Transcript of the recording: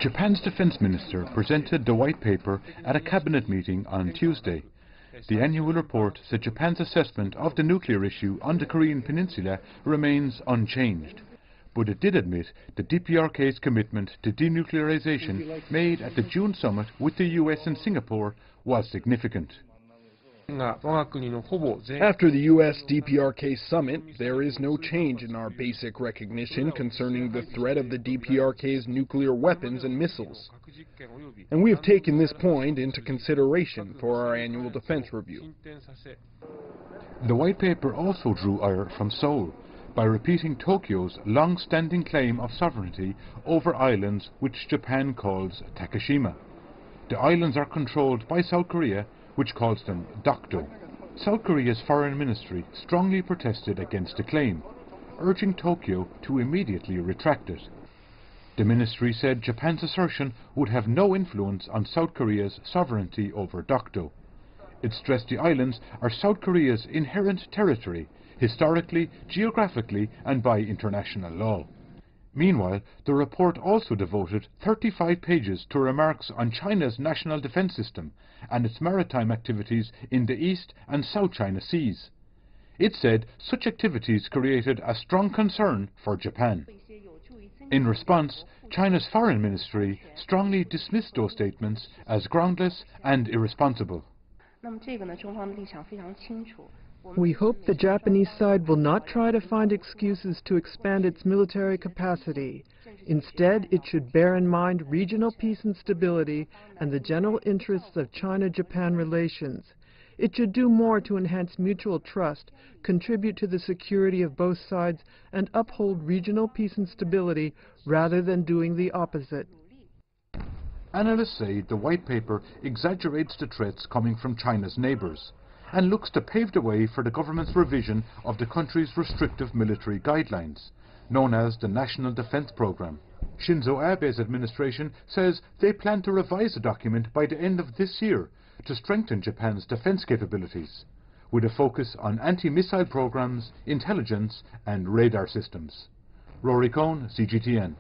Japan's defense minister presented the white paper at a cabinet meeting on Tuesday. The annual report said Japan's assessment of the nuclear issue on the Korean peninsula remains unchanged. But it did admit that DPRK's commitment to denuclearization made at the June summit with the US and Singapore was significant. After the U.S. DPRK summit, there is no change in our basic recognition concerning the threat of the DPRK's nuclear weapons and missiles. And we have taken this point into consideration for our annual defense review. The white paper also drew ire from Seoul by repeating Tokyo's long-standing claim of sovereignty over islands which Japan calls Takeshima. The islands are controlled by South Korea, which calls them Dokdo. South Korea's foreign ministry strongly protested against the claim, urging Tokyo to immediately retract it. The ministry said Japan's assertion would have no influence on South Korea's sovereignty over Dokdo. It stressed the islands are South Korea's inherent territory, historically, geographically and by international law. Meanwhile, the report also devoted 35 pages to remarks on China's national defense system and its maritime activities in the East and South China Seas. It said such activities created a strong concern for Japan. In response, China's foreign ministry strongly dismissed those statements as groundless and irresponsible. We hope the Japanese side will not try to find excuses to expand its military capacity. Instead, it should bear in mind regional peace and stability and the general interests of China-Japan relations. It should do more to enhance mutual trust, contribute to the security of both sides, and uphold regional peace and stability rather than doing the opposite. Analysts say the white paper exaggerates the threats coming from China's neighbours and looks to pave the way for the government's revision of the country's restrictive military guidelines, known as the National Defence Programme. Shinzo Abe's administration says they plan to revise the document by the end of this year to strengthen Japan's defence capabilities, with a focus on anti-missile programmes, intelligence and radar systems. Rory Cohn, CGTN.